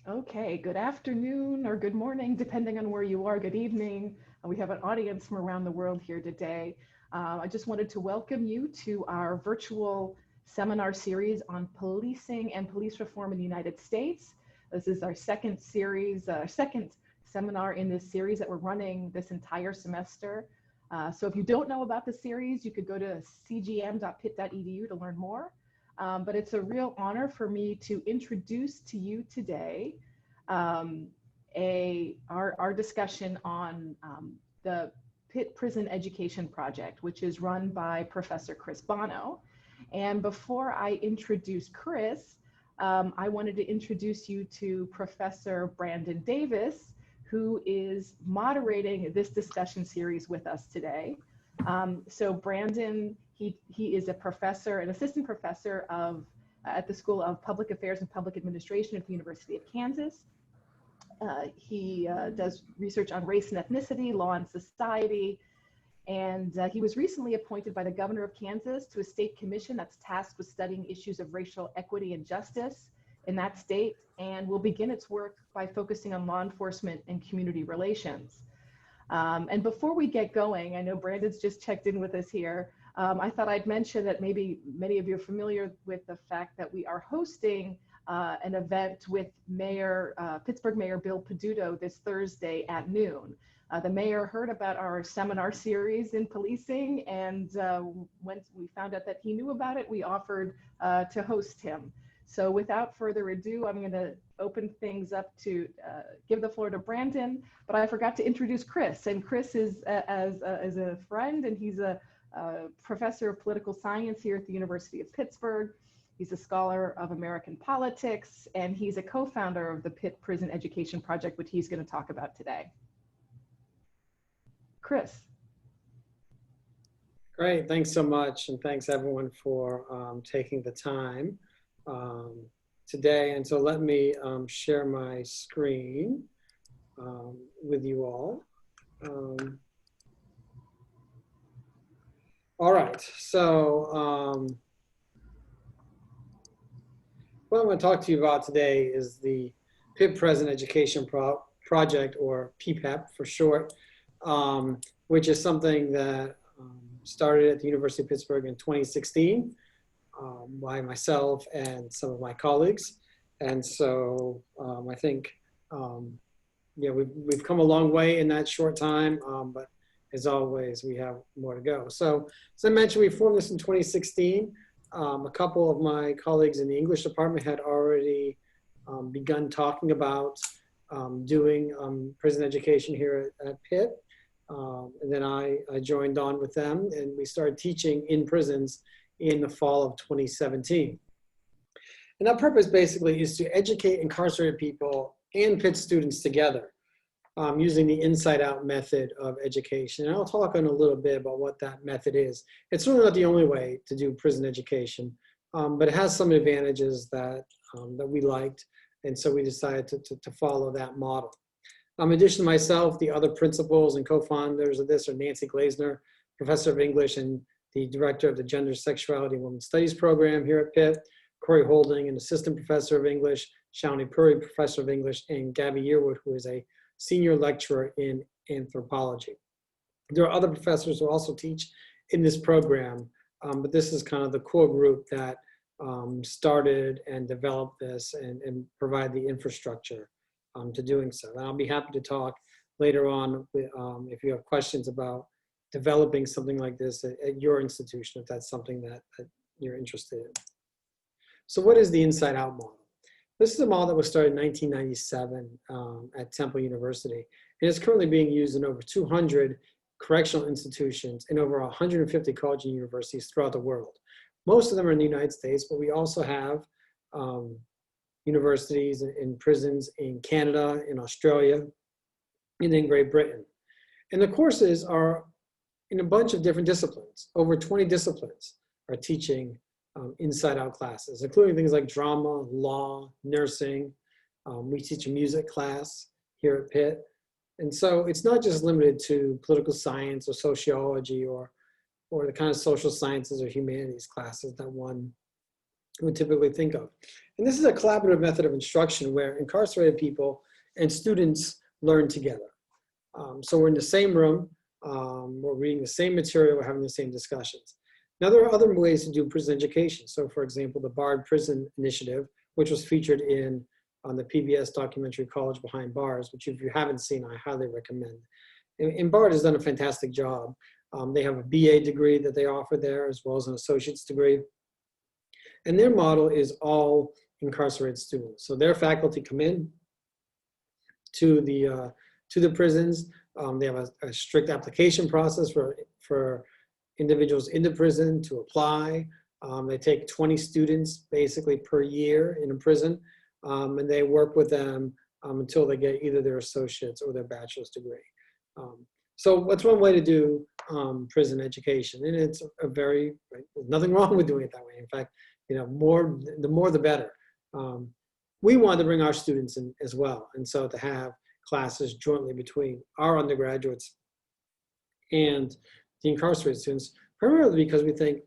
Okay, good afternoon or good morning, depending on where you are. Good evening. We have an audience from around the world here today. I just wanted to welcome you to our virtual seminar series on policing and police reform in the United States. This is our second series, second seminar in this series that we're running this entire semester. So if you don't know about the series, you could go to cgm.pitt.edu to learn more. But it's a real honor for me to introduce to you today um, our discussion on the Pitt Prison Education Project, which is run by Professor Chris Bonneau. And before I introduce Chris, I wanted to introduce you to Professor Brandon Davis, who is moderating this discussion series with us today. So Brandon, he is a professor, an assistant professor at the School of Public Affairs and Public Administration at the University of Kansas. He does research on race and ethnicity, law and society, and he was recently appointed by the governor of Kansas to a state commission that's tasked with studying issues of racial equity and justice in that state, and will begin its work by focusing on law enforcement and community relations. And before we get going, I know Brandon's just checked in with us here. I thought I'd mention that maybe many of you are familiar with the fact that we are hosting an event with Pittsburgh Mayor Bill Peduto this Thursday at noon. The mayor heard about our seminar series in policing, and when we found out that he knew about it, we offered to host him. So without further ado, I'm going to open things up to give the floor to Brandon, but I forgot to introduce Chris. And Chris is as a friend, and he's a professor of political science here at the University of Pittsburgh. He's a scholar of American politics, and he's a co-founder of the Pitt Prison Education Project, which he's going to talk about today. Chris. Great, thanks so much, and thanks everyone for taking the time today. And so let me share my screen with you all. All right, so what I'm going to talk to you about today is the Pitt Prison Education Project, or PPEP for short, which is something that started at the University of Pittsburgh in 2016 by myself and some of my colleagues. And so I think, we've come a long way in that short time, but as always, we have more to go. So as I mentioned, we formed this in 2016. A couple of my colleagues in the English department had already begun talking about doing prison education here at Pitt. And then I joined on with them, and we started teaching in prisons in the fall of 2017. And that purpose basically is to educate incarcerated people and Pitt students together using the inside-out method of education. And I'll talk on a little bit about what that method is. It's really not the only way to do prison education, but it has some advantages that we liked, and so we decided to follow that model. In addition to myself, the other principals and co-founders of this are Nancy Glazner, professor of English and the director of the Gender, Sexuality, and Women's Studies program here at Pitt, Corey Holding, an assistant professor of English, Shawnee Puri, professor of English, and Gabby Yearwood, who is a senior lecturer in anthropology. There are other professors who also teach in this program, but this is kind of the core group that started and developed this and provide the infrastructure to doing so. And I'll be happy to talk later on if you have questions about developing something like this at your institution, if that's something that you're interested in. So what is the Inside Out model? This is a model that was started in 1997 at Temple University, and it's currently being used in over 200 correctional institutions in over 150 colleges and universities throughout the world. Most of them are in the United States, but we also have universities and prisons in Canada, in Australia, and in Great Britain. And the courses are in a bunch of different disciplines. Over 20 disciplines are teaching inside-out classes, including things like drama, law, nursing. We teach a music class here at Pitt. And so it's not just limited to political science or sociology or the kind of social sciences or humanities classes that one would typically think of. And this is a collaborative method of instruction where incarcerated people and students learn together. So we're in the same room, we're reading the same material, we're having the same discussions. Now there are other ways to do prison education. So for example, the Barred Prison Initiative, which was featured on the PBS documentary College Behind Bars, which if you haven't seen, I highly recommend. And Barred has done a fantastic job. They have a BA degree that they offer there, as well as an associate's degree. And their model is all incarcerated students. So their faculty come in to the prisons. They have a strict application process for individuals in the prison to apply. They take 20 students basically per year in a prison, and they work with them until they get either their associate's or their bachelor's degree. So what's one way to do prison education? And it's there's nothing wrong with doing it that way. In fact, the more the better. We want to bring our students in as well. And so to have classes jointly between our undergraduates and the incarcerated students, primarily because we think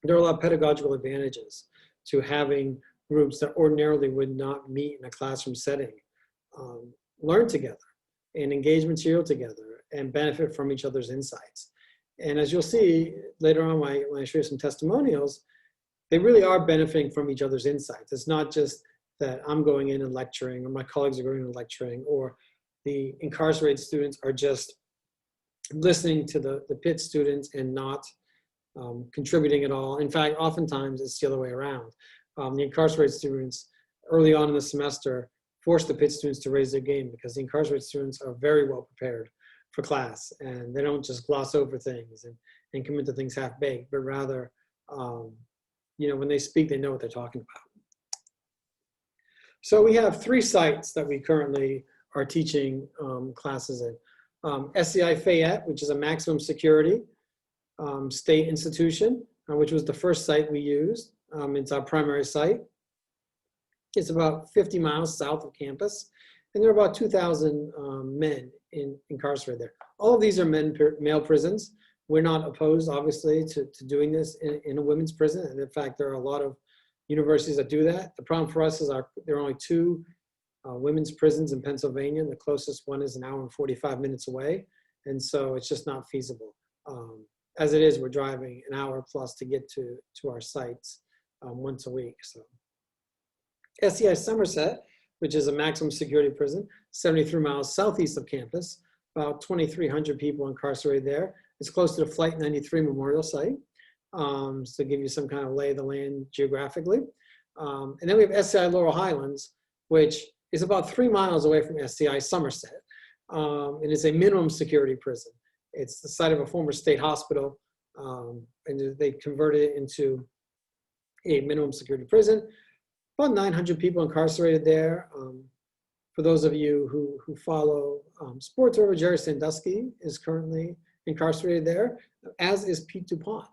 there are a lot of pedagogical advantages to having groups that ordinarily would not meet in a classroom setting, learn together and engage material together and benefit from each other's insights. And as you'll see later on when I show you some testimonials, they really are benefiting from each other's insights. It's not just that I'm going in and lecturing, or my colleagues are going in and lecturing, or the incarcerated students are just listening to the Pitt students and not contributing at all. In fact, oftentimes it's the other way around. The incarcerated students early on in the semester force the Pitt students to raise their game, because the incarcerated students are very well prepared for class, and they don't just gloss over things and commit to things half-baked, but rather, when they speak, they know what they're talking about. So we have 3 sites that we currently are teaching classes in. SCI Fayette, which is a maximum security state institution, which was the first site we used. It's our primary site. It's about 50 miles south of campus, and there are about 2,000 men incarcerated there. All of these are male prisons. We're not opposed, obviously, to doing this in a women's prison. And in fact, there are a lot of universities that do that. The problem for us is there are only 2 women's prisons in Pennsylvania. The closest one is an hour and 45 minutes away. And so it's just not feasible. As it is, we're driving an hour plus to get to our sites once a week. So SCI Somerset, which is a maximum security prison, 73 miles southeast of campus, about 2,300 people incarcerated there. It's close to the Flight 93 Memorial Site, so to give you some kind of lay of the land geographically. And then we have SCI Laurel Highlands, which is about 3 miles away from SCI Somerset. It is a minimum security prison. It's the site of a former state hospital, and they converted it into a minimum security prison. About 900 people incarcerated there. For those of you who follow sports, over Jerry Sandusky is currently incarcerated there, as is Pete DuPont,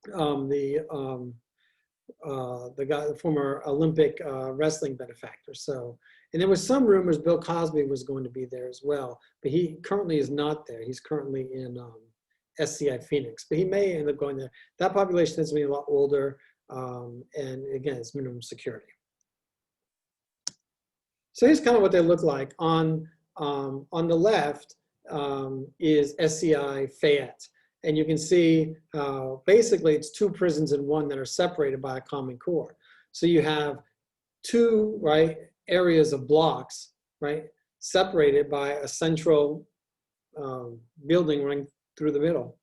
the former Olympic wrestling benefactor. So, and there was some rumors Bill Cosby was going to be there as well, but he currently is not there. He's currently in SCI Phoenix, but he may end up going there. That population tends to be a lot older, and again, it's minimum security. So here's kind of what they look like. On the left is SCI Fayette. And you can see basically it's 2 prisons in one that are separated by a common core. So you have 2 areas of blocks, separated by a central building running through the middle.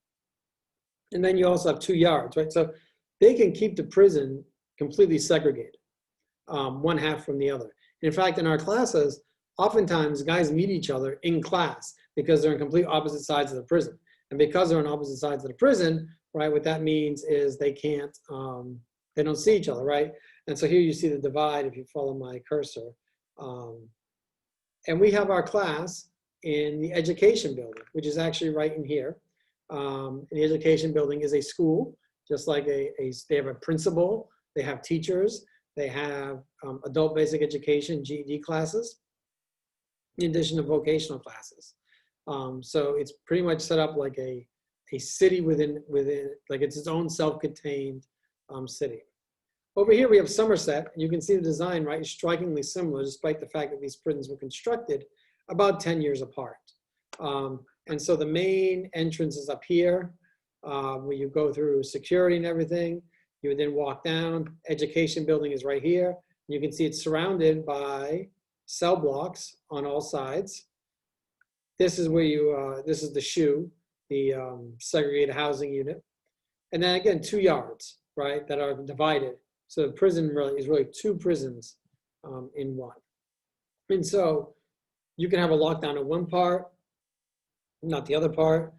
And then you also have 2 yards, So they can keep the prison completely segregated, one half from the other. In fact, in our classes, oftentimes guys meet each other in class because they're on complete opposite sides of the prison. And because they're on opposite sides of the prison, what that means is they can't, they don't see each other, And so here you see the divide if you follow my cursor. And we have our class in the education building, which is actually right in here. And the education building is a school, just like they have a principal, they have teachers, they have adult basic education, GED classes, in addition to vocational classes. So it's pretty much set up like a city within, like it's its own self-contained city. Over here we have Somerset, and you can see the design, right, is strikingly similar, despite the fact that these prisons were constructed about 10 years apart. And so the main entrance is up here, where you go through security and everything. You would then walk down. Education building is right here. You can see it's surrounded by cell blocks on all sides. This is where you, this is the SHU, the segregated housing unit. And then again, 2 yards, right, that are divided. So the prison really is really 2 prisons in one. And so you can have a lockdown in one part, not the other part.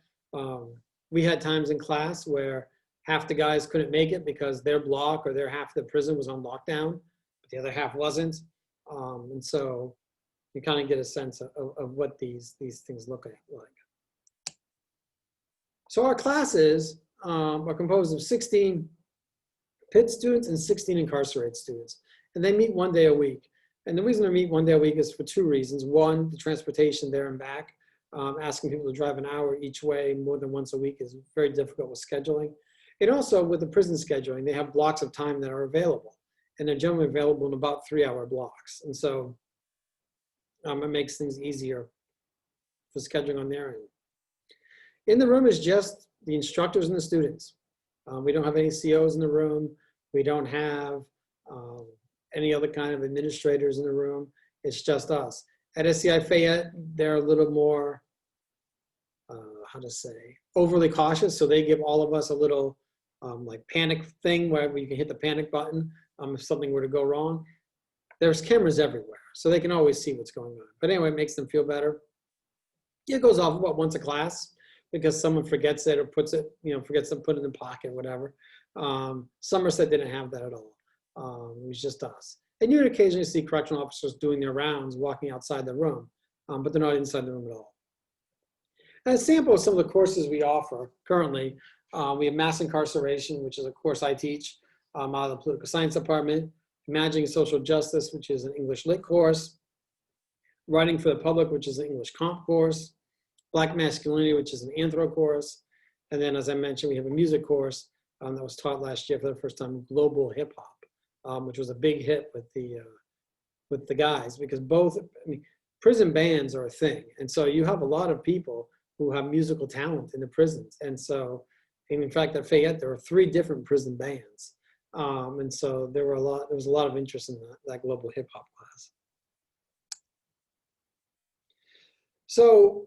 We had times in class where half the guys couldn't make it because their block or their half of the prison was on lockdown, but the other half wasn't. And so you kind of get a sense of what these things look like. So our classes are composed of 16 Pitt students and 16 incarcerated students. And they meet 1 day a week. And the reason they meet 1 day a week is for 2 reasons. One, the transportation there and back. Asking people to drive an hour each way more than once a week is very difficult with scheduling. And also with the prison scheduling, they have blocks of time that are available. And they're generally available in about 3-hour blocks. And so it makes things easier for scheduling on their end. In the room is just the instructors and the students. We don't have any COs in the room. We don't have any other kind of administrators in the room. It's just us. At SCI Fayette, they're a little more, how to say, overly cautious. So they give all of us a little like panic thing where you can hit the panic button if something were to go wrong. There's cameras everywhere, so they can always see what's going on. But anyway, it makes them feel better. It goes off about once a class because someone forgets it or puts it, forgets to put it in the pocket, whatever. Somerset didn't have that at all. It was just us. And you would occasionally see correctional officers doing their rounds, walking outside the room, but they're not inside the room at all. And a sample of some of the courses we offer currently, we have mass incarceration, which is a course I teach out of the political science department, imagining social justice, which is an English lit course, writing for the public, which is an English comp course, black masculinity, which is an anthro course. And then, as I mentioned, we have a music course that was taught last year for the first time, global hip hop, which was a big hit with the guys, because prison bands are a thing. And so you have a lot of people who have musical talent in the prisons. And so, in fact, at Fayette, there were 3 different prison bands. And so there was a lot of interest in that global hip hop class. So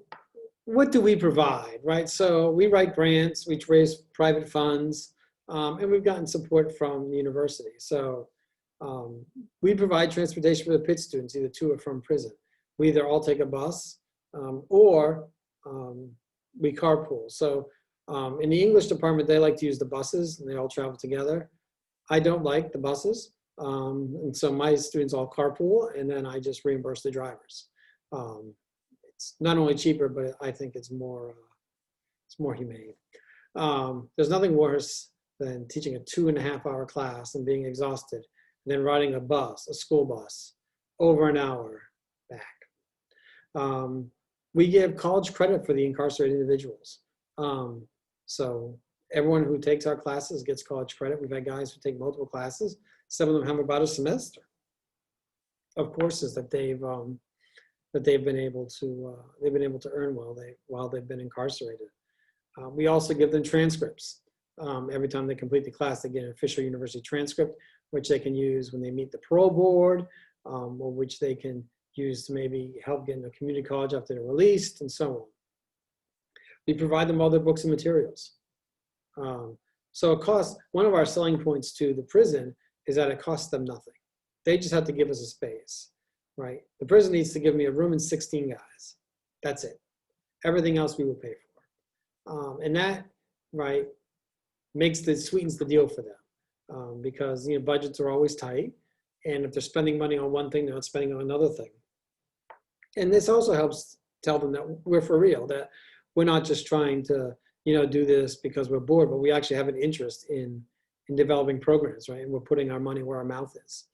what do we provide, right? So we write grants, we raise private funds, and we've gotten support from the university. So we provide transportation for the Pitt students, either to or from prison. We either all take a bus or we carpool. So in the English department, they like to use the buses and they all travel together. I don't like the buses. And so my students all carpool and then I just reimburse the drivers. It's not only cheaper, but I think it's more humane. There's nothing worse than teaching a 2.5-hour class and being exhausted, and then riding a school bus, over an hour back. We give college credit for the incarcerated individuals. So everyone who takes our classes gets college credit. We've had guys who take multiple classes. Some of them have about a semester of courses that they've been able to earn while they've been incarcerated. We also give them transcripts. Every time they complete the class, they get an official university transcript, which they can use when they meet the parole board, or which they can use to maybe help get into a community college after they're released, and so on. We provide them all their books and materials. So it costs, one of our selling points to the prison is that it costs them nothing. They just have to give us a space, right? The prison needs to give me a room and 16 guys. That's it. Everything else we will pay for. And that, right, sweetens the deal for them. Because budgets are always tight. And if they're spending money on one thing, they're not spending on another thing. And this also helps tell them that we're for real, that we're not just trying to, do this because we're bored, but we actually have an interest in developing programs, right? And we're putting our money where our mouth is.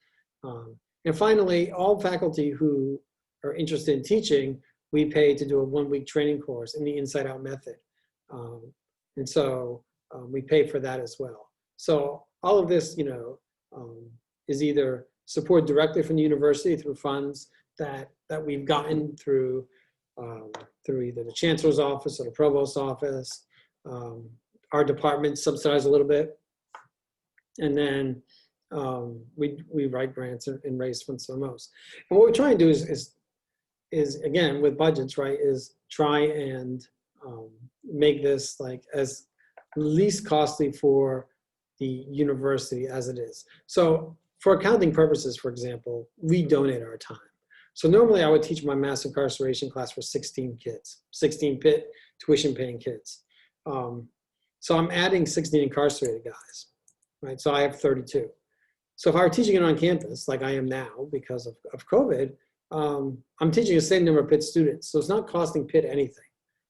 And finally, all faculty who are interested in teaching, we pay to do a 1-week training course in the Inside Out method. And so we pay for that as well. So all of this, is either support directly from the university through funds that we've gotten through either the chancellor's office or the provost's office. Our department subsidized a little bit, and then we write grants and raise funds for the most. And what we're trying to do is again with budgets, right? Is try and make this like as least costly for the university as it is. So for accounting purposes, for example, we donate our time. So normally I would teach my mass incarceration class for 16 kids, 16 Pitt tuition paying kids. So I'm adding 16 incarcerated guys, right? So I have 32. So if I were teaching it on campus, like I am now because of COVID, I'm teaching the same number of Pitt students. So it's not costing Pitt anything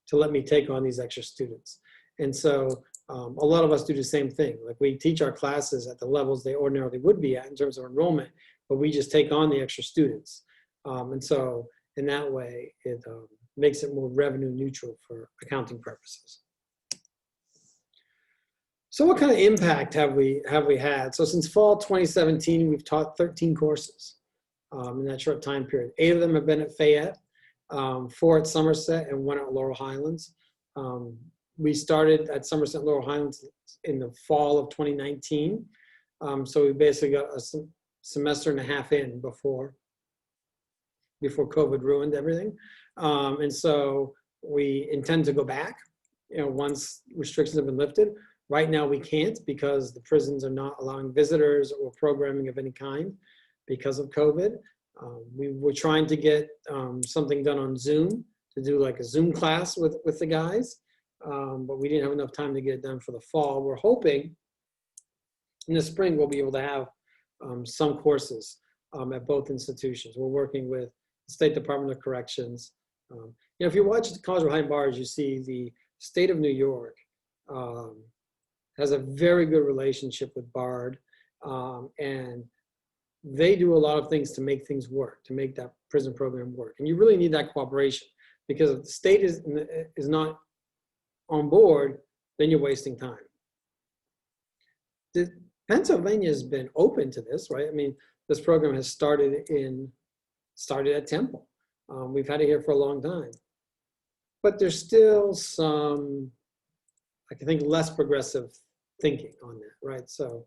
to let me take on these extra students. And so a lot of us do the same thing. Like we teach our classes at the levels they ordinarily would be at in terms of enrollment, but we just take on the extra students. And so in that way, it makes it more revenue neutral for accounting purposes. So what kind of impact have we had? So since fall 2017, we've taught 13 courses in that short time period. 8 of them have been at Fayette, 4 at Somerset, and 1 at Laurel Highlands. We started at Somerset and Laurel Highlands in the fall of 2019. So we basically got a semester and a half in before COVID ruined everything. And so we intend to go back, once restrictions have been lifted. Right now we can't because the prisons are not allowing visitors or programming of any kind because of COVID. We were trying to get something done on Zoom to do like a Zoom class with the guys, but we didn't have enough time to get it done for the fall. We're hoping in the spring we'll be able to have some courses at both institutions. We're working with the State Department of Corrections. If you watch the College Behind Bars, you see the state of New York has a very good relationship with BARD, and they do a lot of things to make things work, to make that prison program work. And you really need that cooperation, because if the state is not on board, then you're wasting time. Pennsylvania has been open to this, right? I mean, this program has started at Temple. We've had it here for a long time. But there's still some, I think, less progressive thinking on that, right? So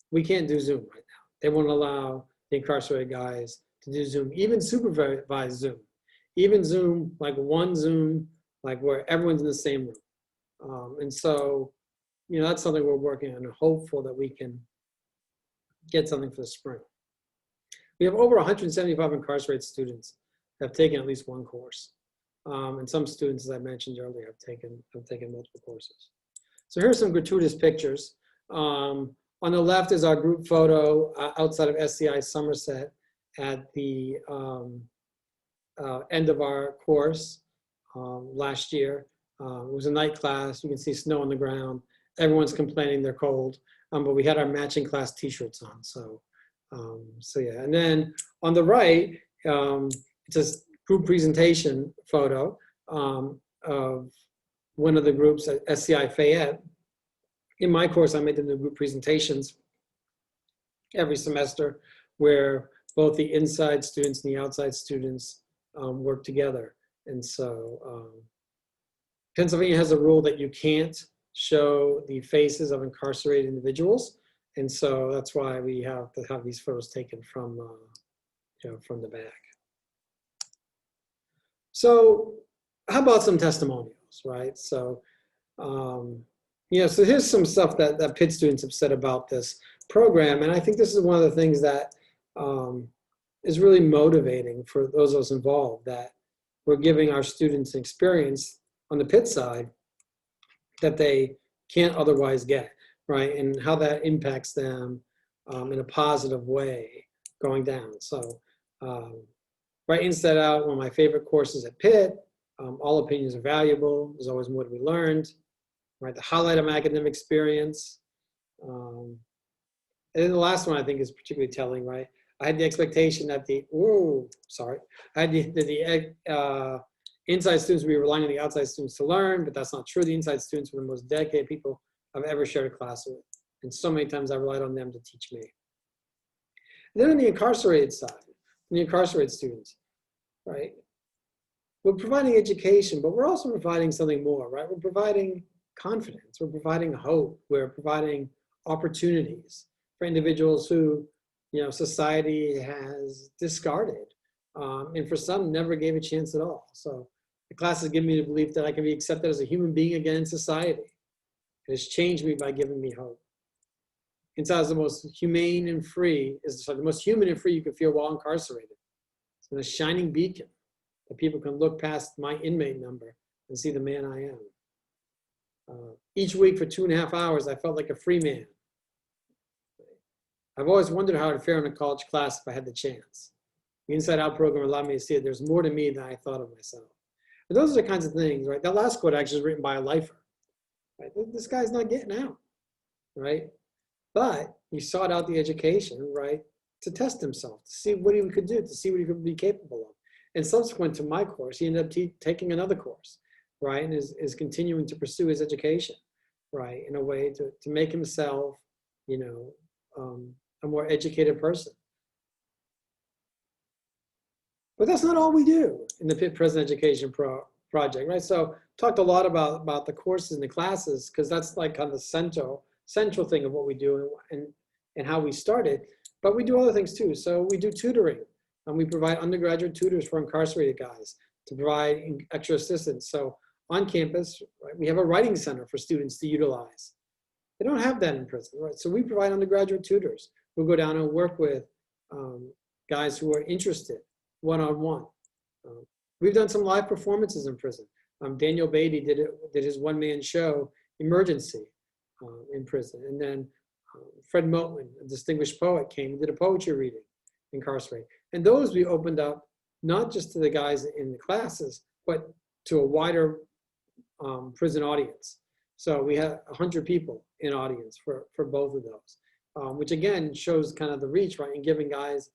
we can't do Zoom right now. They won't allow the incarcerated guys to do Zoom, even supervised Zoom, even Zoom, like one Zoom, like where everyone's in the same room. And so, that's something we're working on and hopeful that we can get something for the spring. We have over 175 incarcerated students that have taken at least one course. And some students, as I mentioned earlier, have taken multiple courses. So here's some gratuitous pictures. On the left is our group photo outside of SCI Somerset at the end of our course last year. It was a night class. You can see snow on the ground. Everyone's complaining they're cold, but we had our matching class t-shirts on. So yeah. And then on the right, it's a group presentation photo of one of the groups at SCI Fayette. In my course, I make them do group presentations every semester where both the inside students and the outside students work together. And so Pennsylvania has a rule that you can't show the faces of incarcerated individuals. And so that's why we have to have these photos taken from the back. So how about some testimonials, right? So, so here's some stuff that Pitt students have said about this program. And I think this is one of the things that is really motivating for those of us involved, that we're giving our students an experience on the Pitt side that they can't otherwise get, right? And how that impacts them in a positive way going down. So, right inside out, one of my favorite courses at Pitt, all opinions are valuable. There's always more to be learned, right? The highlight of my academic experience. And then the last one I think is particularly telling, right? I had the expectation that I had the inside students would be relying on the outside students to learn, but that's not true. The inside students were the most dedicated people I've ever shared a class with. And so many times I relied on them to teach me. And then on the incarcerated side, on the incarcerated students, right? We're providing education, but we're also providing something more, right? We're providing confidence, we're providing hope, we're providing opportunities for individuals who, society has discarded, and for some never gave a chance at all. So the class has given me the belief that I can be accepted as a human being again in society. It has changed me by giving me hope. Inside is the most humane and free, the most human and free you can feel while incarcerated. It's been a shining beacon that people can look past my inmate number and see the man I am. Each week for 2.5 hours, I felt like a free man. I've always wondered how I'd fare in a college class if I had the chance. The Inside Out program allowed me to see that there's more to me than I thought of myself. And those are the kinds of things, right? That last quote actually is written by a lifer. Right? This guy's not getting out, right? But he sought out the education, right, to test himself, to see what he could do, to see what he could be capable of. And subsequent to my course, he ended up taking another course, right, and is continuing to pursue his education, right, in a way to make himself, a more educated person. But that's not all we do in the Pitt Prison Education Project, right? So talked a lot about the courses and the classes, because that's like kind of the central thing of what we do and how we started. But we do other things too. So we do tutoring, and we provide undergraduate tutors for incarcerated guys to provide extra assistance. So on campus, right, we have a writing center for students to utilize. They don't have that in prison, right? So we provide undergraduate tutors who go down and work with guys who are interested one-on-one. We've done some live performances in prison. Daniel Beatty did his one-man show, Emergency, in prison. And then Fred Moten, a distinguished poet, came and did a poetry reading incarcerated. And those we opened up not just to the guys in the classes, but to a wider prison audience. So we had 100 people in audience for both of those, which again shows kind of the reach, right, and giving guys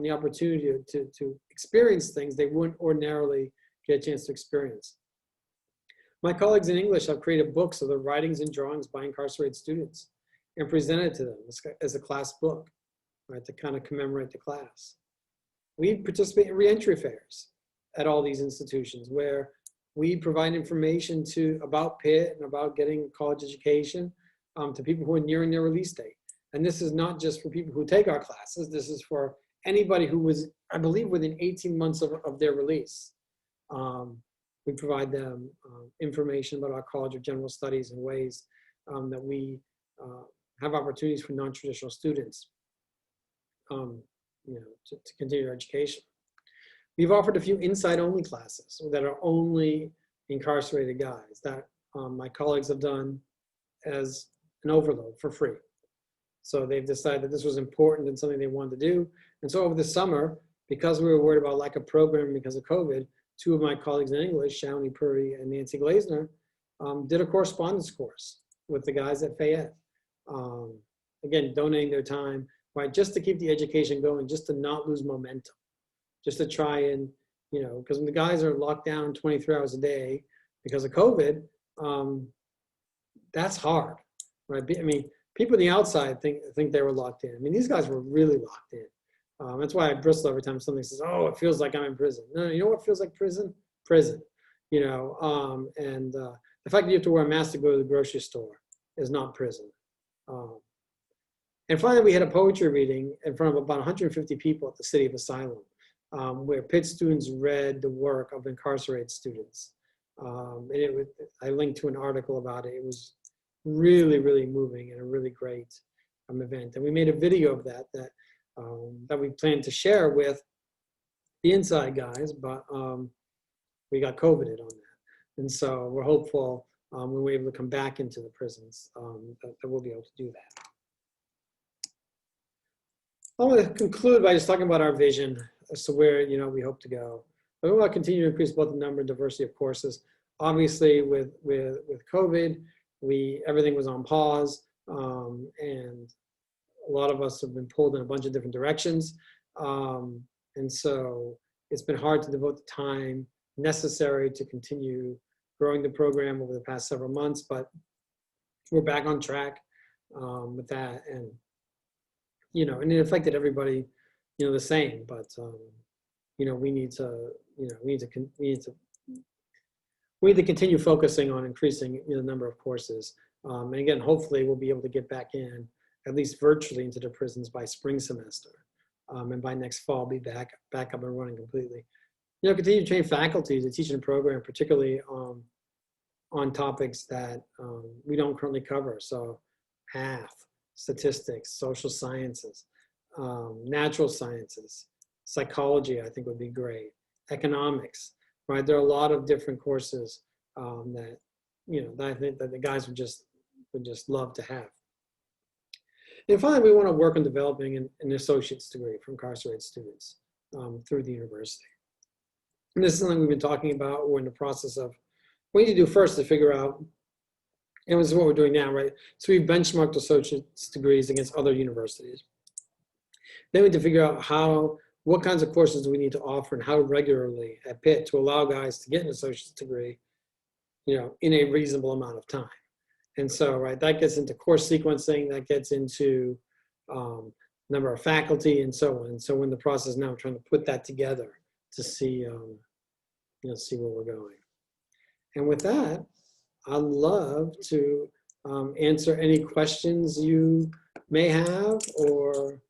the opportunity to experience things they wouldn't ordinarily get a chance to experience. My colleagues in English have created books of the writings and drawings by incarcerated students and presented to them as a class book, right, to kind of commemorate the class. We participate in reentry fairs at all these institutions where we provide information about Pitt and about getting college education to people who are nearing their release date. And this is not just for people who take our classes. This is for anybody who was, I believe, within 18 months of their release. We provide them information about our College of General Studies and ways that we have opportunities for non-traditional students to continue their education. We've offered a few inside-only classes that are only incarcerated guys that my colleagues have done as an overload for free. So they've decided that this was important and something they wanted to do. And so over the summer, because we were worried about lack of programming because of COVID, two of my colleagues in English, Shawnee Puri and Nancy Glazner, did a correspondence course with the guys at Fayette. Again, donating their time, right, just to keep the education going, just to not lose momentum, just to try and, because when the guys are locked down 23 hours a day because of COVID, that's hard, right? I mean, people on the outside think they were locked in. I mean, these guys were really locked in. That's why I bristle every time somebody says, "Oh, it feels like I'm in prison." No, you know what feels like prison? Prison. And the fact that you have to wear a mask to go to the grocery store is not prison. And finally, we had a poetry reading in front of about 150 people at the City of Asylum, where Pitt students read the work of incarcerated students. I linked to an article about it. It was really, really moving and a really great event. And we made a video of that we plan to share with the inside guys, but we got COVIDed on that. And so we're hopeful when we're able to come back into the prisons that we'll be able to do that. I want to conclude by just talking about our vision as to where we hope to go. But we want to continue to increase both the number and diversity of courses. Obviously, with COVID, everything was on pause, and a lot of us have been pulled in a bunch of different directions. And so it's been hard to devote the time necessary to continue growing the program over the past several months, but we're back on track with that. And, and it affected everybody the same, but we need to, we need to continue focusing on increasing the number of courses. And again, hopefully we'll be able to get back in, at least virtually, into the prisons by spring semester. And by next fall, be back up and running completely. Continue to train faculty to teach in the program, particularly on topics that we don't currently cover. So math, statistics, social sciences, natural sciences, psychology, I think would be great. Economics, right? There are a lot of different courses that I think that the guys would just love to have. And finally, we want to work on developing an associate's degree for incarcerated students through the university. And this is something we've been talking about. We're in the process of, what we need to do first to figure out, and this is what we're doing now, right? So we've benchmarked associate's degrees against other universities. Then we need to figure out what kinds of courses do we need to offer and how regularly at Pitt to allow guys to get an associate's degree, in a reasonable amount of time. And so, right, that gets into course sequencing, that gets into number of faculty and so on. And so we're in the process now trying to put that together to see, see where we're going. And with that, I'd love to answer any questions you may have or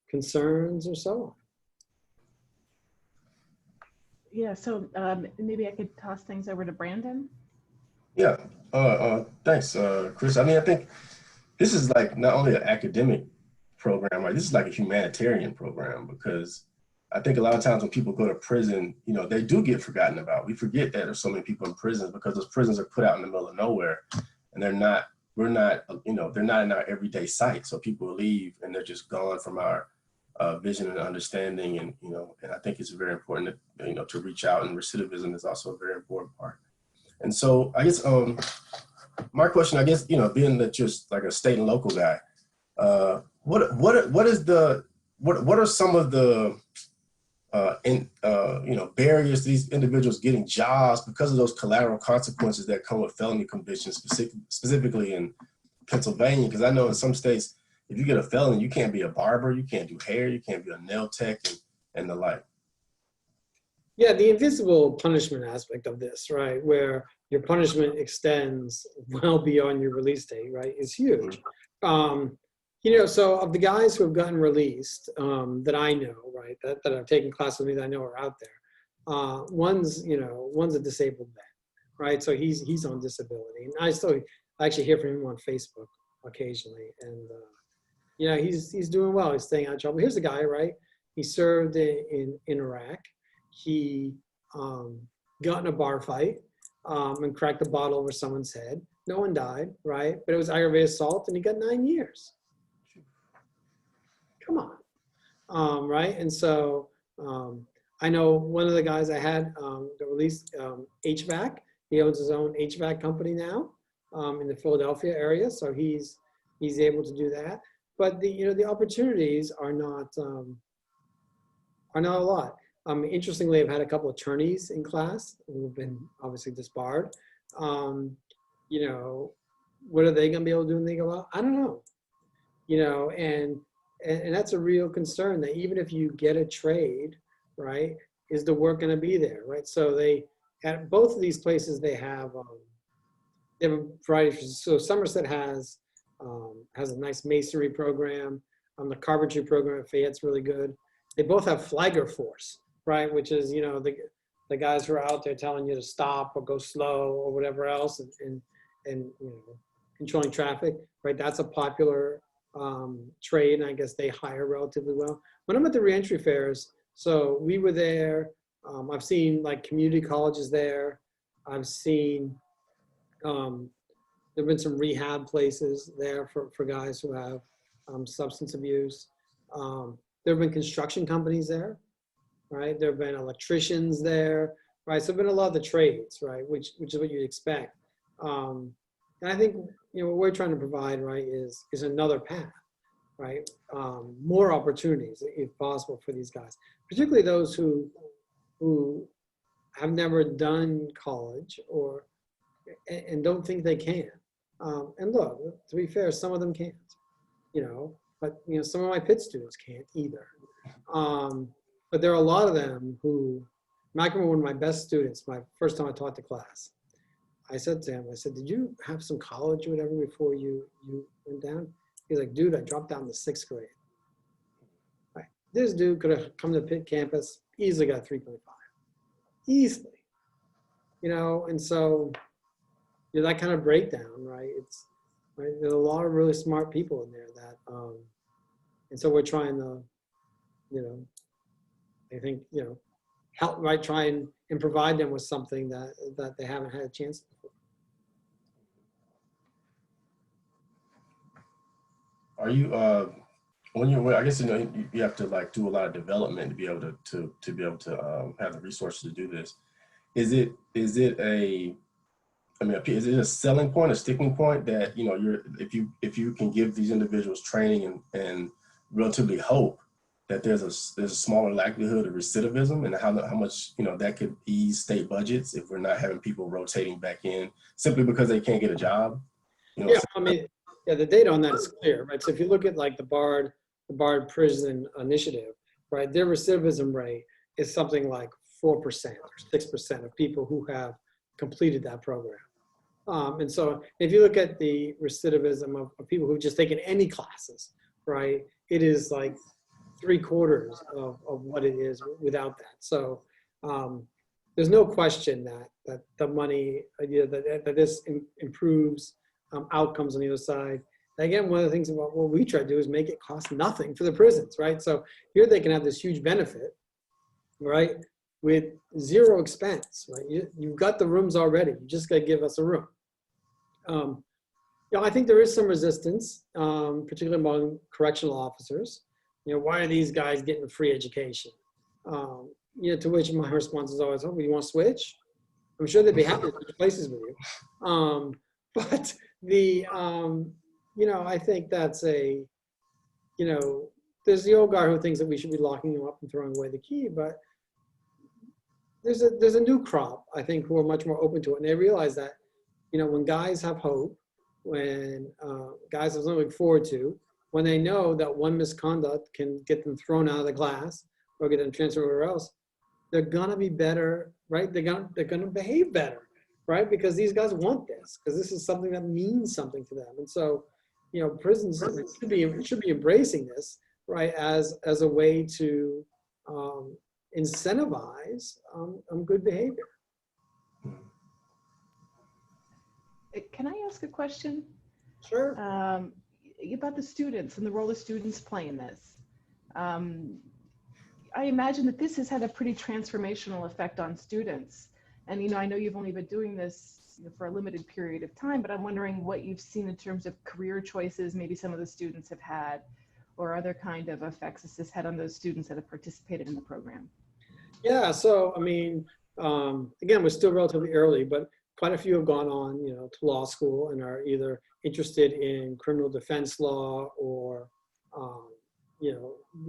concerns or so on. Yeah, so maybe I could toss things over to Brandon. Yeah, thanks, Chris. I mean, I think this is like not only an academic program, right? This is like a humanitarian program, because I think a lot of times when people go to prison, they do get forgotten about. We forget that there's so many people in prisons because those prisons are put out in the middle of nowhere, and they're not in our everyday sight. So people leave and they're just gone from our vision and understanding, and I think it's very important that, to reach out, and recidivism is also a very important part. And so I guess my question, I guess, being that you're like a state and local guy, what are some of the barriers to these individuals getting jobs because of those collateral consequences that come with felony convictions, specifically in Pennsylvania? Because I know in some states, if you get a felony, you can't be a barber, you can't do hair, you can't be a nail tech, and the like. Yeah, the invisible punishment aspect of this, right, where your punishment extends well beyond your release date, right, is huge. So of the guys who have gotten released that I know, right, that have taken classes with me that I know are out there, one's a disabled vet, right, so he's on disability, and I actually hear from him on Facebook occasionally, and he's doing well. He's staying out of trouble. Here's a guy, right, he served in Iraq. He got in a bar fight and cracked a bottle over someone's head. No one died, right? But it was aggravated assault, and he got 9 years. Come on, right? And so I know one of the guys I had that released HVAC. He owns his own HVAC company now in the Philadelphia area, so he's able to do that. But the opportunities are not a lot. Interestingly, I've had a couple of attorneys in class who have been obviously disbarred. What are they going to be able to do when they go out? I don't know. And that's a real concern, that even if you get a trade, right, is the work going to be there, right? So at both of these places, they have a variety. So Somerset has a nice masonry program. The carpentry program at Fayette's really good. They both have flagger force, right, which is the guys who are out there telling you to stop or go slow or whatever else, and controlling traffic, right? That's a popular trade, and I guess they hire relatively well. When I'm at the reentry fairs, so we were there. I've seen like community colleges there. I've seen there've been some rehab places there for guys who have substance abuse. There have been construction companies there, right? There have been electricians there, right? So there have been a lot of the trades, right? Which is what you'd expect. And I think, what we're trying to provide, right, is another path, right? More opportunities, if possible, for these guys, particularly those who have never done college and don't think they can. And look, to be fair, some of them can't, but some of my Pitt students can't either. But there are a lot of them who, I can remember one of my best students, my first time I taught the class, I said to him, I said, did you have some college or whatever before you went down? He's like, dude, I dropped down to 6th grade. Right. This dude could have come to Pitt campus, easily got 3.5. Easily. You know, and so that kind of breakdown, right? It's right. There's a lot of really smart people in there that, and so we're trying to, I think, help, right? Try and provide them with something that they haven't had a chance before. Are you when you're, I guess you have to like do a lot of development to be able to be able to have the resources to do this. Is it a is it a selling point, a sticking point that if you can give these individuals training and relatively hope that there's a smaller likelihood of recidivism, and how much that could ease state budgets if we're not having people rotating back in simply because they can't get a job? Yeah, I mean, the data on that is clear, right? So if you look at like the Bard Prison Initiative, right, their recidivism rate is something like 4% or 6% of people who have completed that program. And so if you look at the recidivism of people who've just taken any classes, right, it is like 3/4 of what it is without that. So there's no question that the money, that this improves outcomes on the other side. Again, one of the things about what we try to do is make it cost nothing for the prisons, right? So here they can have this huge benefit, right, with zero expense, right? You've got the rooms already. You just got to give us a room. I think there is some resistance, particularly among correctional officers. Why are these guys getting free education? To which my response is always, oh, you want to switch? I'm sure they'd be happy to switch places with you. But I think that's there's the old guy who thinks that we should be locking them up and throwing away the key, but there's a new crop, I think, who are much more open to it. And they realize that, when guys have hope, when guys have something to look forward to, when they know that one misconduct can get them thrown out of the class or get them transferred everywhere else, they're gonna be better, right? They're gonna behave better, right? Because these guys want this, because this is something that means something to them. And so, prisons should be embracing this, right, as a way to incentivize good behavior. Can I ask a question? Sure. About the students and the role the students play in this. I imagine that this has had a pretty transformational effect on students. And, I know you've only been doing this for a limited period of time, but I'm wondering what you've seen in terms of career choices maybe some of the students have had, or other kind of effects this has had on those students that have participated in the program. Yeah, so, I mean, again, we're still relatively early, but quite a few have gone on, to law school and are either interested in criminal defense law or,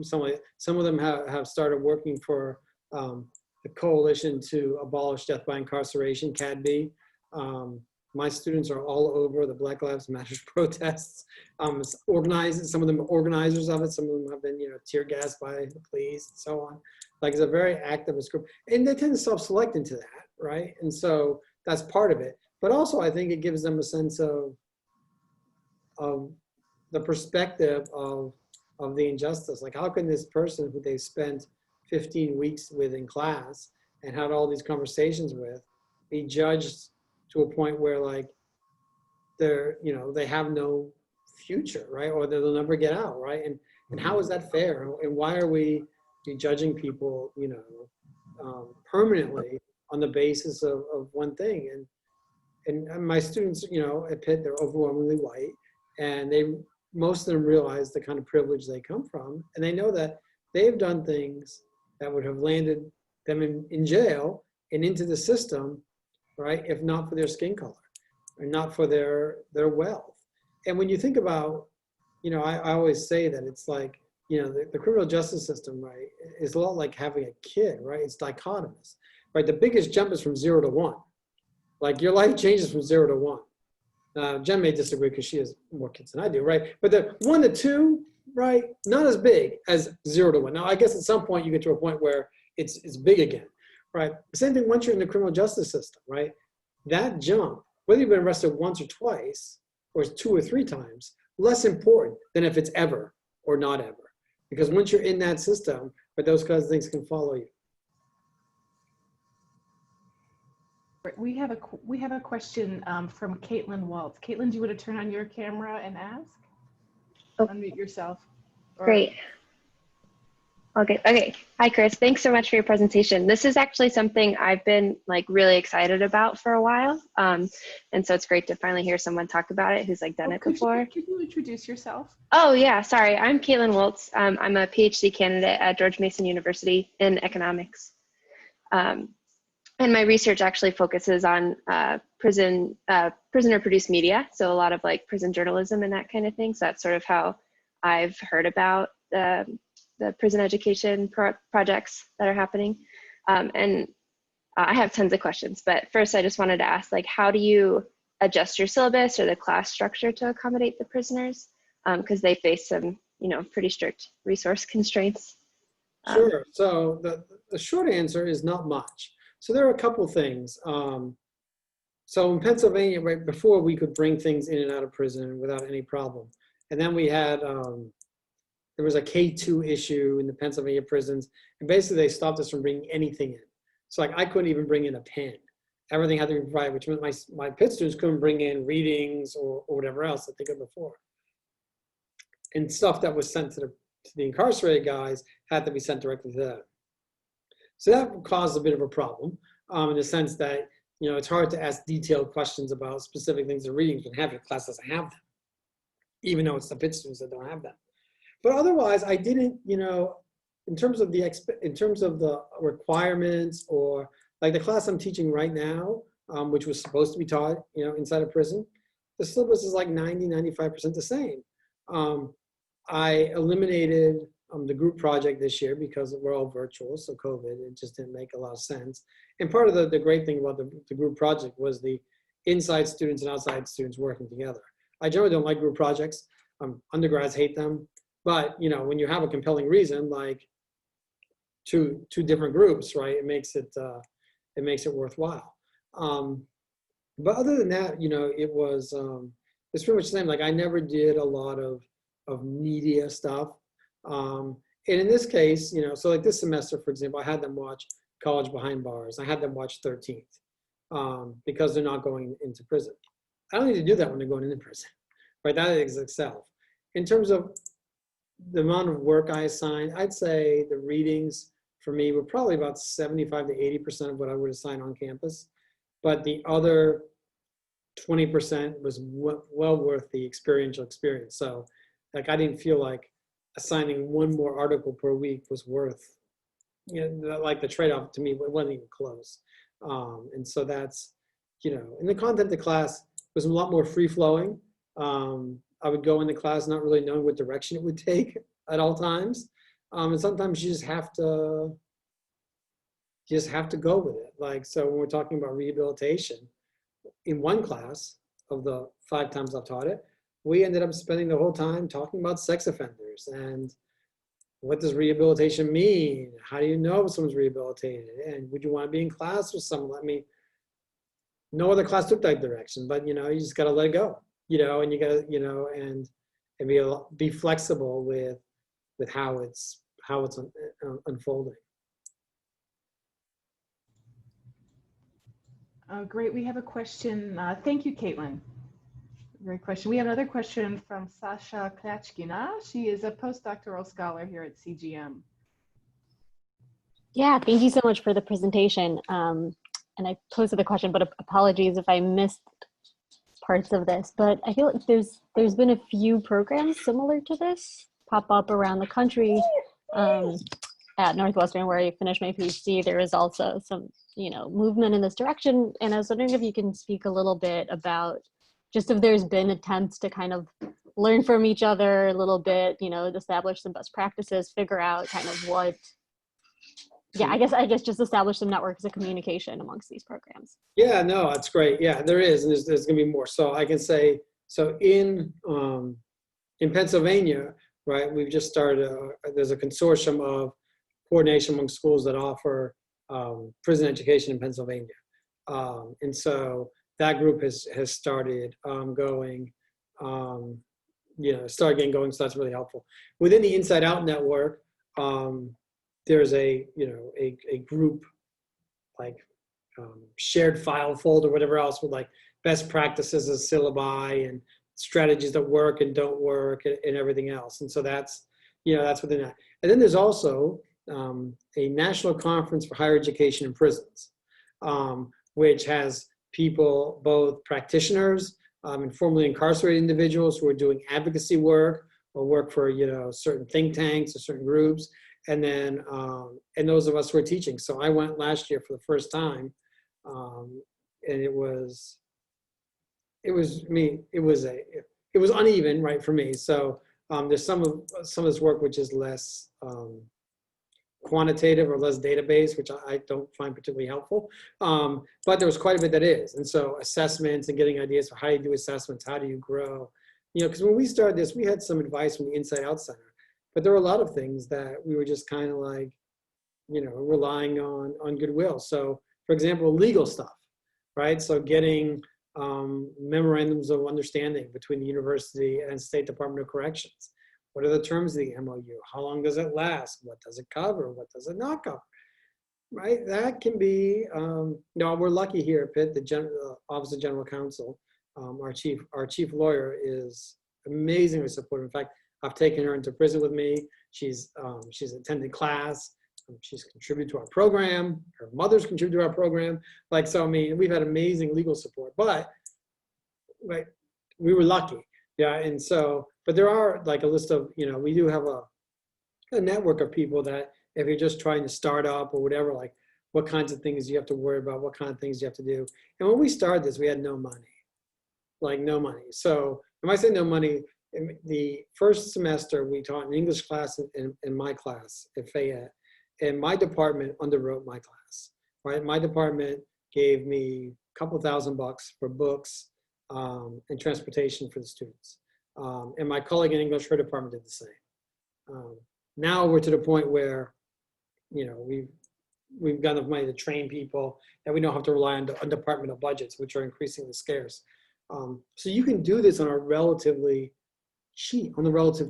some of them have started working for the Coalition to Abolish Death by Incarceration, CADB. My students are all over the Black Lives Matter protests. Organized, some of them are organizers of it. Some of them have been, tear gassed by the police and so on. Like, it's a very activist group, and they tend to self-select into that, right? And so that's part of it. But also, I think it gives them a sense of the perspective of the injustice. Like, how can this person who they spent 15 weeks with in class and had all these conversations with be judged to a point where, like, they have no future, right? Or they'll never get out, right? And how is that fair? And why are we judging people, permanently on the basis of one thing? And my students, at Pitt, they're overwhelmingly white, and most of them realize the kind of privilege they come from, and they know that they've done things that would have landed them in jail and into the system, right, if not for their skin color and not for their wealth. And when you think about, I always say that it's like, the criminal justice system, right, is a lot like having a kid, right? It's dichotomous, right? The biggest jump is from 0 to 1. Like, your life changes from 0 to 1. Jen may disagree because she has more kids than I do, right? But the 1 to 2, right? Not as big as 0 to 1. Now, I guess at some point you get to a point where it's big again, right? Same thing once you're in the criminal justice system, right? That jump, whether you've been arrested once or twice, or 2 or 3 times, less important than if it's ever or not ever. Because once you're in that system, but those kinds of things can follow you. We have a question from Caitlin Waltz. Caitlin, do you want to turn on your camera and ask? Oh. Unmute yourself. Great. Okay. Hi, Chris. Thanks so much for your presentation. This is actually something I've been like really excited about for a while. And so it's great to finally hear someone talk about it who's like done it before. Could you introduce yourself? Oh yeah, sorry. I'm Caitlin Waltz. I'm a PhD candidate at George Mason University in economics. And my research actually focuses on prisoner-produced media. So a lot of like prison journalism and that kind of thing. So that's sort of how I've heard about the prison education projects that are happening. And I have tons of questions, but first I just wanted to ask, like, how do you adjust your syllabus or the class structure to accommodate the prisoners? Because they face some, pretty strict resource constraints. Sure. So the short answer is not much. So there are a couple things. So in Pennsylvania, right before, we could bring things in and out of prison without any problem. And then we had, there was a K2 issue in the Pennsylvania prisons. And basically they stopped us from bringing anything in. So like I couldn't even bring in a pen. Everything had to be provided, which meant my Pitt students couldn't bring in readings or whatever else that they could before. And stuff that was sent to the incarcerated guys had to be sent directly to them. So that caused a bit of a problem in the sense that, it's hard to ask detailed questions about specific things they're reading when half your class doesn't have them, even though it's the Pitt students that don't have them. But otherwise, I didn't, in terms of the requirements, or like the class I'm teaching right now, which was supposed to be taught, inside a prison, the syllabus is like 90–95% the same. I eliminated the group project this year because we're all virtual, so COVID, it just didn't make a lot of sense. And part of the great thing about the group project was the inside students and outside students working together. I generally don't like group projects. Undergrads hate them. But, when you have a compelling reason, like two different groups, right, it makes it worthwhile. But other than that, it was, it's pretty much the same. Like I never did a lot of media stuff. And in this case, so like this semester, for example, I had them watch College Behind Bars. I had them watch 13th because they're not going into prison. I don't need to do that when they're going into prison, right? That is itself. In terms of the amount of work I assigned, I'd say the readings for me were probably about 75–80% of what I would assign on campus. But the other 20% was well worth the experiential experience. So like I didn't feel like assigning one more article per week was worth, like the trade-off to me, it wasn't even close. And so that's, and the content of the class was a lot more free-flowing. I would go into class not really knowing what direction it would take at all times. And sometimes you just have to go with it. Like, so when we're talking about rehabilitation, in one class of the 5 times I've taught it, we ended up spending the whole time talking about sex offenders and what does rehabilitation mean? How do you know if someone's rehabilitated? And would you want to be in class with someone? I mean, no other class took that direction, but you just got to let it go, and you got to, and be flexible with how it's unfolding. Great. We have a question. Thank you, Caitlin. Great question. We have another question from Sasha Klatchkina. She is a postdoctoral scholar here at CGM. Yeah, thank you so much for the presentation. And I posted the question, but apologies if I missed parts of this. But I feel like there's been a few programs similar to this pop up around the country. At Northwestern, where I finished my PhD, there is also some, movement in this direction. And I was wondering if you can speak a little bit about just if there's been attempts to kind of learn from each other a little bit, establish some best practices, figure out kind of what, I guess just establish some networks of communication amongst these programs. Yeah, no, that's great. Yeah, there is, and there's going to be more. So I can say, so in Pennsylvania, right? We've just started, there's a consortium of coordination among schools that offer prison education in Pennsylvania. And so that group has started going, started getting going, so that's really helpful. Within the Inside Out network, there's a group like shared file folder, whatever else, with like best practices and syllabi and strategies that work and don't work and everything else. And so that's within that. And then there's also a national conference for higher education in prisons, which has people, both practitioners and formerly incarcerated individuals who are doing advocacy work or work for certain think tanks or certain groups, and then and those of us who are teaching. So I went last year for the first time, and it was uneven, right, for me. So there's some of this work which is less quantitative or less database, which I don't find particularly helpful. But there was quite a bit that is. And so assessments and getting ideas for how you do assessments, how do you grow? Because when we started this, we had some advice from the Inside Out Center, but there were a lot of things that we were just kind of like, relying on goodwill. So for example, legal stuff, right? So getting memorandums of understanding between the university and State Department of Corrections. What are the terms of the MOU? How long does it last? What does it cover? What does it not cover? Right? That can be, we're lucky here at Pitt, the Office of General Counsel, our chief lawyer is amazingly supportive. In fact, I've taken her into prison with me. She's attended class. She's contributed to our program. Her mother's contributed to our program. We've had amazing legal support, but we were lucky. Yeah, and so, but there are like a list of, we do have a network of people that if you're just trying to start up or whatever, like what kinds of things you have to worry about, what kind of things you have to do. And when we started this, we had no money, like no money. So when I say no money, in the first semester we taught an English class in my class at Fayette, and my department underwrote my class, right? My department gave me a couple $1,000 for books and transportation for the students. And my colleague in English, her department did the same. Now we're to the point where, we've got enough money to train people and we don't have to rely on departmental budgets, which are increasingly scarce. So you can do this on the relative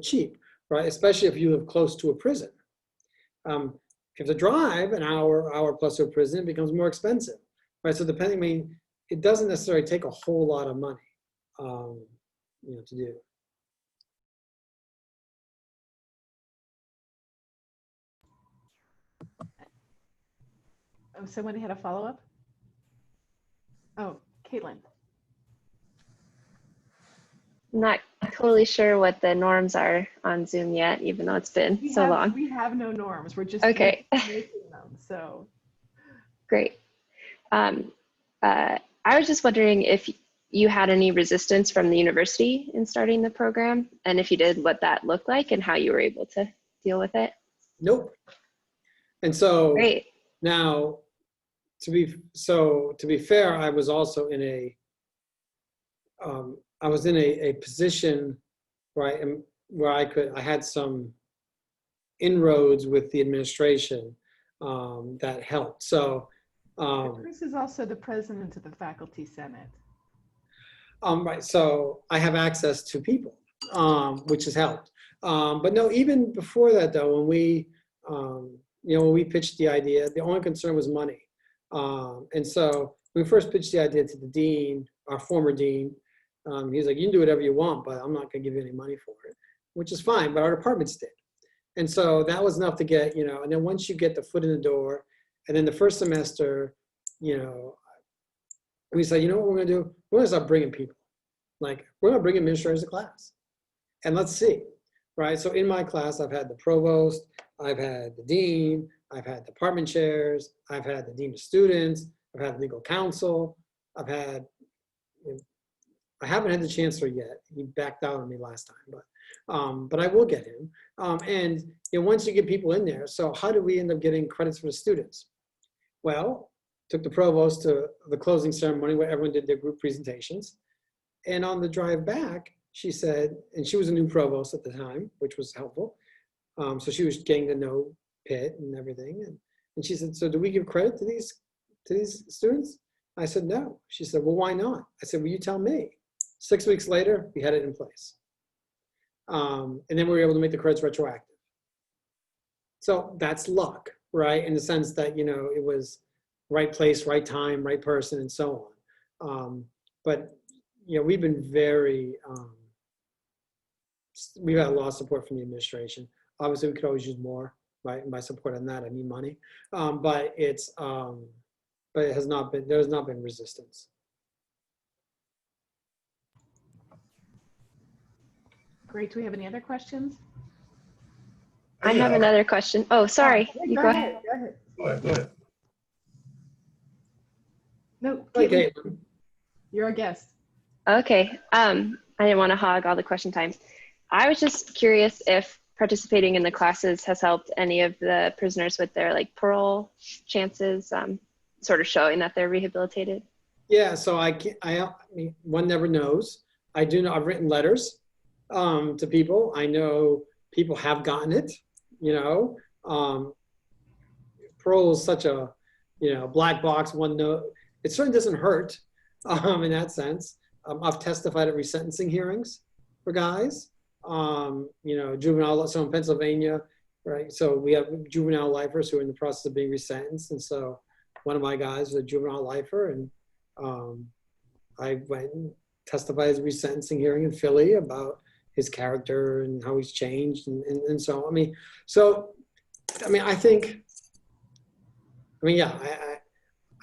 cheap, right? Especially if you live close to a prison. If you have to drive an hour plus to a prison, it becomes more expensive, right? So it doesn't necessarily take a whole lot of money, to do. Oh, somebody had a follow-up? Oh, Caitlin. I'm not totally sure what the norms are on Zoom yet, even though it's been so long. We have no norms. We're just okay. making them. So great. I was just wondering if you had any resistance from the university in starting the program, and if you did, what that looked like and how you were able to deal with it. Nope. And so great. Now, to be fair, I was also in a position where I had some inroads with the administration that helped. So Chris is also the president of the Faculty Senate. Right. So I have access to people, which has helped. But no, even before that, though, when we pitched the idea, the only concern was money. And so when we first pitched the idea to the dean, our former dean, he's like, you can do whatever you want, but I'm not going to give you any money for it, which is fine. But our departments did. And so that was enough to get, and then once you get the foot in the door, and then the first semester, we said, what we're going to do? We're going to start bringing people. Like, we're going to bring administrators to class. And let's see, right? So in my class, I've had the provost, I've had the dean, I've had department chairs, I've had the dean of students, I've had legal counsel, I haven't had the chancellor yet. He backed out on me last time, but I will get him. And once you get people in there, so how do we end up getting credits for the students? Well, took the provost to the closing ceremony where everyone did their group presentations. And on the drive back, she said, and she was a new provost at the time, which was helpful. So she was getting to know Pitt and everything. And she said, so do we give credit to these students? I said, no. She said, well, why not? I said, well, you tell me. 6 weeks later, we had it in place. And then we were able to make the credits retroactive. So that's luck, right? In the sense that, you know, it was right place, right time, right person, and so on. But, you know, we've been very, we've had a lot of support from the administration. Obviously, we could always use more, right? And by support on that, I mean money. But it's, but it has not been, there has not been resistance. Great. Do we have any other questions? I have another question. Oh, sorry. You go ahead. Go ahead. Go ahead. No, Okay. you're a guest. Okay. I didn't want to hog all the question time. I was just curious if participating in the classes has helped any of the prisoners with their like parole chances, sort of showing that they're rehabilitated. Yeah, so I mean, one never knows. I do know I've written letters to people. I know people have gotten it, you know. Parole is such a, you know, black box, one note. It certainly doesn't hurt in that sense. I've testified at resentencing hearings for guys, you know, juvenile, so in Pennsylvania, right? So we have juvenile lifers who are in the process of being resentenced. And so one of my guys was a juvenile lifer, and I went and testified at a resentencing hearing in Philly about his character and how he's changed and so on. I mean, I think, yeah,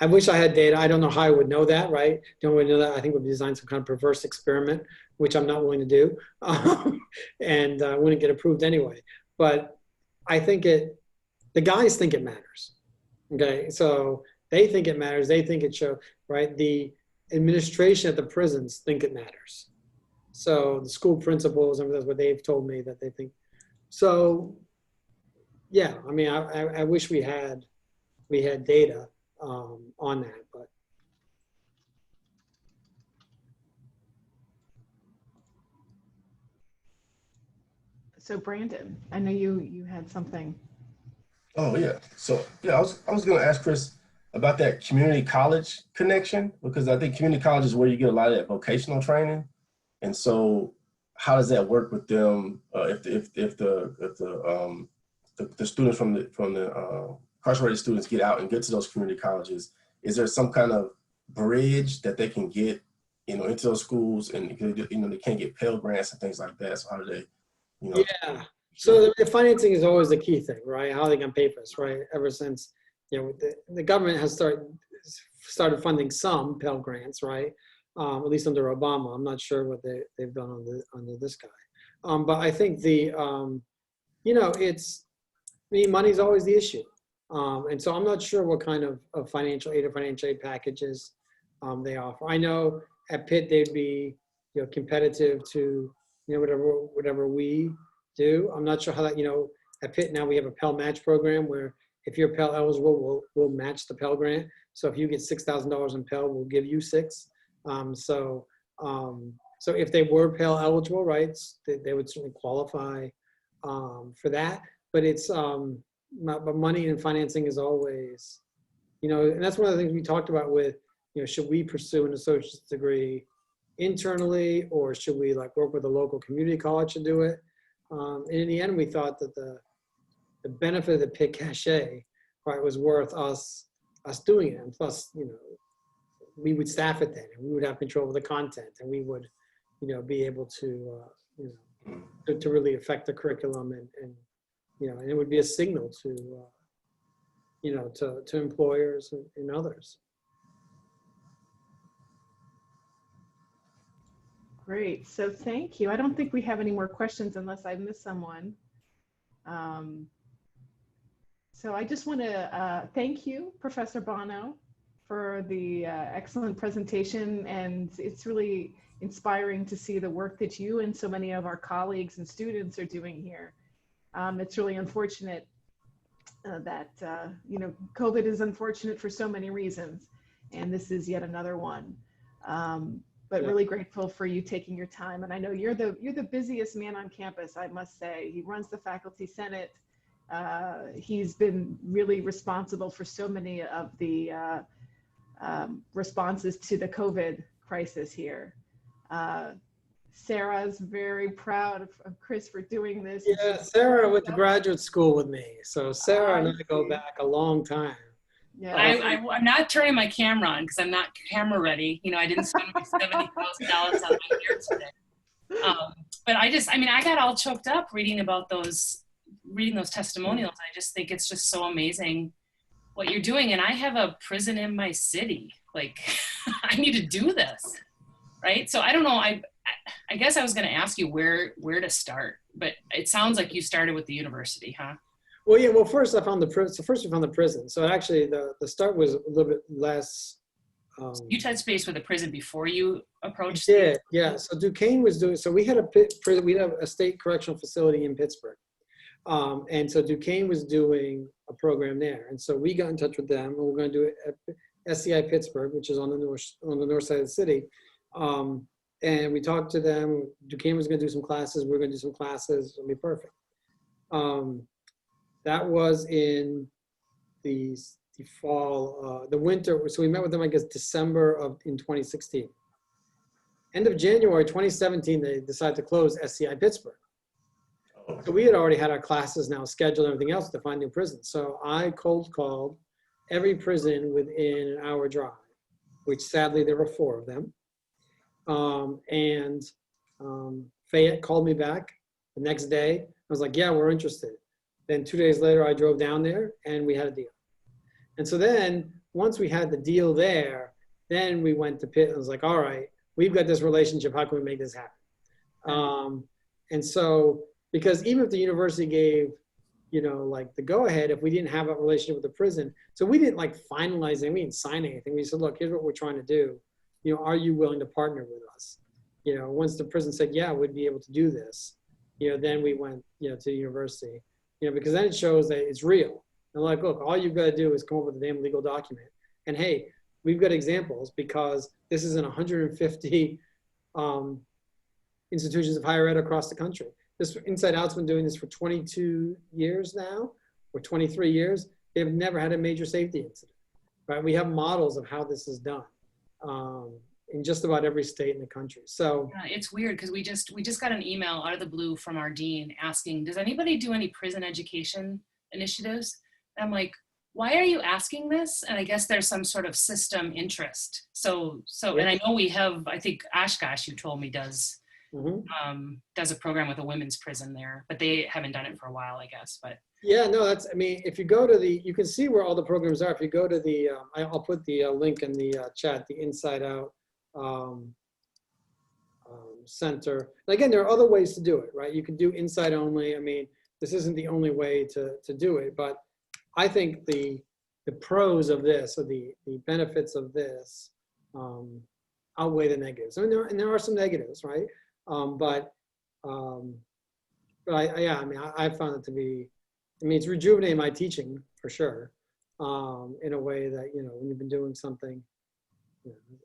I wish I had data. I don't know how I would know that, right? The only way to know that, I think, would design some kind of perverse experiment, which I'm not willing to do, and wouldn't get approved anyway. But I think the guys think it matters, okay? So they think it matters. They think it shows, right? The administration at the prisons think it matters. So the school principals, and that's what they've told me that they think. So, yeah, I mean, I wish we had data on that, but. So Brandon, I know you had something. Oh yeah. So yeah, I was gonna ask Chris about that community college connection, because I think community college is where you get a lot of that vocational training. And so how does that work with them if the students from the incarcerated students get out and get to those community colleges? Is there some kind of bridge that they can get, you know, into those schools, and you know, they can't get Pell Grants and things like that? So how do they, you know? Yeah. So the financing is always the key thing, right? How are they going to pay for this, right? Ever since, you know, the government has started funding some Pell Grants, right? At least under Obama. I'm not sure what they've done under this guy. But I think you know, money's always the issue. And so I'm not sure what kind of financial aid or financial aid packages they offer. I know at Pitt they'd be, you know, competitive to, you know, whatever we do. I'm not sure how that, you know, at Pitt now we have a Pell Match program where if you're Pell eligible, we'll match the Pell Grant. So if you get $6,000 in Pell, we'll give you $6,000. So if they were Pell eligible, right, they would certainly qualify for that. But it's but money and financing is always, you know, and that's one of the things we talked about with, you know, should we pursue an associate's degree internally, or should we like work with a local community college to do it? And in the end, we thought that the benefit of the Pitt cachet, right, was worth us doing it. And plus, you know, we would staff it then, and we would have control of the content, and we would, you know, be able to, you know, to really affect the curriculum, and you know, and it would be a signal to, you know, to employers and others. Great. So thank you. I don't think we have any more questions unless I missed someone. So I just want to thank you, Professor Bonneau, for the excellent presentation. And it's really inspiring to see the work that you and so many of our colleagues and students are doing here. It's really unfortunate that, you know, COVID is unfortunate for so many reasons, and this is yet another one. but Yeah. really grateful for you taking your time. And I know you're the busiest man on campus, I must say. He runs the faculty senate. He's been really responsible for so many of the responses to the COVID crisis here. Sarah's very proud of Chris for doing this. Yeah, Sarah went to graduate school with me. So Sarah and I go see. back a long time. Yeah, I'm not turning my camera on because I'm not camera ready. You know, I didn't spend my $70,000 on my hair today. But I got all choked up reading those testimonials. I just think it's just so amazing what you're doing. And I have a prison in my city. Like, I need to do this, right? So I don't know. I guess I was going to ask you where to start, but it sounds like you started with the university, huh? Well, yeah. Well, first I found the prison. So first we found the prison. So actually, the start was a little bit less. You touched base with the prison before you approached. Yeah, yeah. So Duquesne was doing. So we had prison. We had a state correctional facility in Pittsburgh, and so Duquesne was doing a program there. And so we got in touch with them, and we're going to do it at SCI Pittsburgh, which is on the north side of the city. And we talked to them. Duquesne was going to do some classes. We were going to do some classes. It'll be perfect. That was in the fall, the winter. So we met with them, I guess, December in 2016. End of January 2017, they decided to close SCI Pittsburgh. So we had already had our classes now scheduled and everything else to find new prisons. So I cold called every prison within an hour drive, which sadly there were 4 of them. Fayette called me back the next day. I was like, yeah, we're interested. Then 2 days later, I drove down there and we had a deal. And so then once we had the deal there, then we went to Pitt and was like, all right, we've got this relationship. How can we make this happen? And so, because even if the university gave, like the go ahead, if we didn't have a relationship with the prison, so we didn't like finalize anything, we didn't sign anything. We said, look, here's what we're trying to do. Are you willing to partner with us? Once the prison said, yeah, we'd be able to do this, then we went, to the university, because then it shows that it's real. And like, look, all you've got to do is come up with a damn legal document. And hey, we've got examples because this is in 150 institutions of higher ed across the country. This Inside Out's been doing this for 22 years now, or 23 years. They've never had a major safety incident, right? We have models of how this is done. In just about every state in the country. So yeah, it's weird because we just got an email out of the blue from our dean asking, does anybody do any prison education initiatives? And I'm like, why are you asking this? And I guess there's some sort of system interest. So yeah. And I know we have, I think Oshkosh, you told me, does a program with a women's prison there, but they haven't done it for a while, I guess. But yeah, no, if you go to you can see where all the programs are. If you go to I'll put the link in the chat, the Inside Out center. And again, there are other ways to do it, right? You can do inside only. This isn't the only way to do it, but I think the pros of this, or the benefits of this, outweigh the negatives. There are some negatives, right? But I found it to be, it's rejuvenating my teaching for sure, in a way that, when you've been doing something,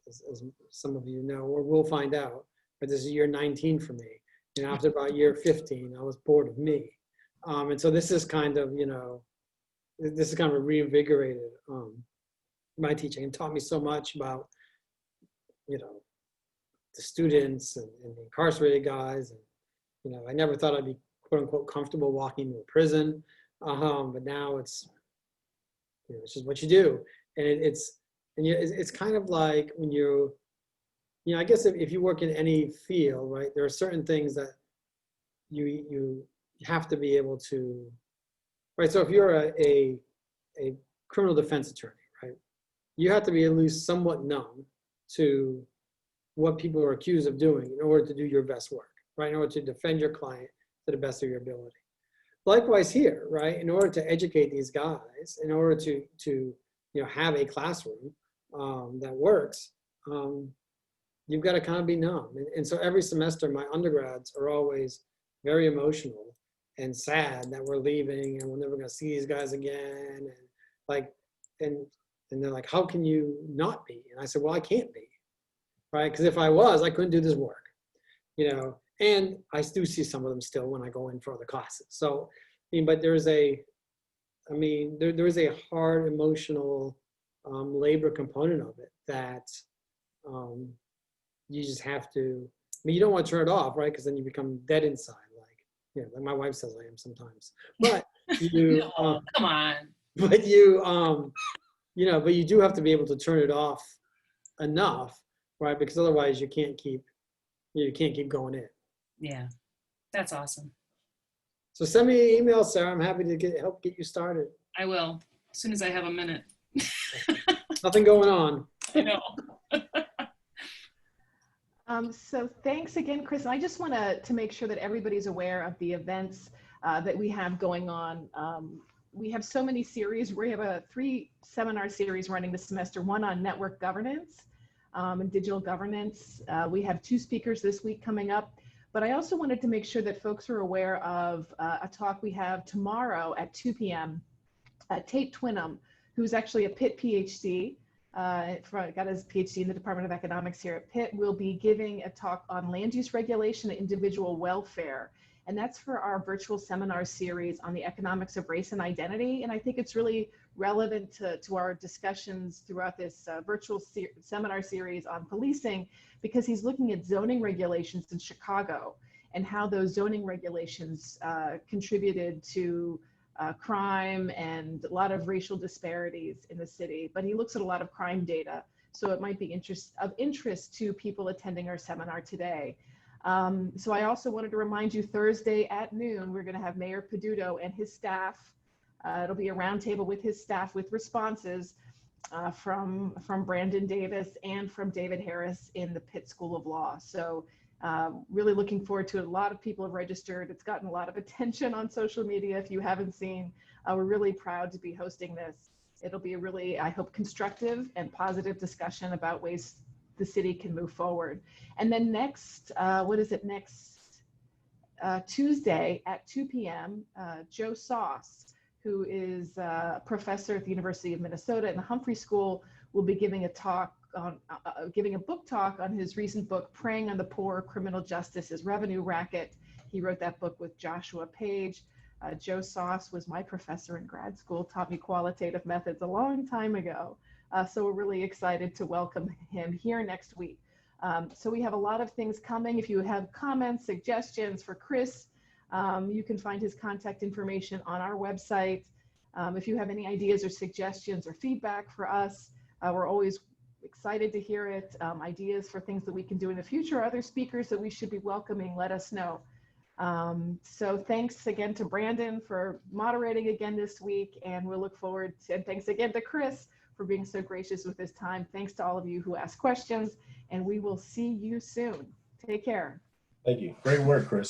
as some of you know, or will find out, but this is year 19 for me. After about year 15, I was bored of me. And so this is kind of, reinvigorated my teaching and taught me so much about, the students and the incarcerated guys. And, I never thought I'd be quote unquote comfortable walking into a prison. But now it's just what you do. And it's kind of like when I guess if you work in any field, right, there are certain things that you have to be able to, right? So if you're a criminal defense attorney, right, you have to be at least somewhat numb to what people are accused of doing in order to do your best work, right? In order to defend your client to the best of your ability. Likewise here, right? In order to educate these guys, in order to have a classroom that works, you've got to kind of be numb. And so every semester, my undergrads are always very emotional and sad that we're leaving and we're never going to see these guys again. And they're like, how can you not be? And I said, well, I can't be. right? Because if I was, I couldn't do this work, you know, and I do see some of them still when I go in for other classes. So, I mean, but there is a hard emotional labor component of it that you just have to, I mean, you don't want to turn it off, right? Because then you become dead inside, like my wife says I am sometimes. But you, No, come on. but you, but you do have to be able to turn it off enough, right? Because otherwise you can't keep going in. Yeah, that's awesome. So send me an email, Sarah. I'm happy to help get you started. I will, as soon as I have a minute. Nothing going on. I know. So thanks again, Chris. And I just want to make sure that everybody's aware of the events that we have going on. We have so many series. We have a 3 seminar series running this semester, one on network governance and digital governance. We have 2 speakers this week coming up. But I also wanted to make sure that folks are aware of a talk we have tomorrow at 2 p.m. Tate Twinham, who's actually a Pitt PhD, got his PhD in the Department of Economics here at Pitt, will be giving a talk on land use regulation and individual welfare. And that's for our virtual seminar series on the economics of race and identity. And I think it's really relevant to our discussions throughout this virtual seminar series on policing, because he's looking at zoning regulations in Chicago and how those zoning regulations contributed to crime and a lot of racial disparities in the city. But he looks at a lot of crime data, so it might be of interest to people attending our seminar today. So I also wanted to remind you, Thursday at noon, we're going to have Mayor Peduto and his staff. It'll be a roundtable with his staff with responses from Brandon Davis and from David Harris in the Pitt School of Law. So really looking forward to it. A lot of people have registered. It's gotten a lot of attention on social media. If you haven't seen, we're really proud to be hosting this. It'll be a really, I hope, constructive and positive discussion about ways the city can move forward. And then next, Tuesday at 2 p.m., Joe Sauce, who is a professor at the University of Minnesota in the Humphrey School, will be giving a talk on, giving a book talk on his recent book, Preying on the Poor, Criminal Justice as Revenue Racket. He wrote that book with Joshua Page. Joe Sauce was my professor in grad school, taught me qualitative methods a long time ago. So we're really excited to welcome him here next week. So we have a lot of things coming. If you have comments, suggestions for Chris, you can find his contact information on our website. If you have any ideas or suggestions or feedback for us, we're always excited to hear it. Ideas for things that we can do in the future, other speakers that we should be welcoming, let us know. So thanks again to Brandon for moderating again this week, and we'll look forward to, and thanks again to Chris for being so gracious with his time. Thanks to all of you who asked questions, and we will see you soon. Take care. Thank you. Great work, Chris.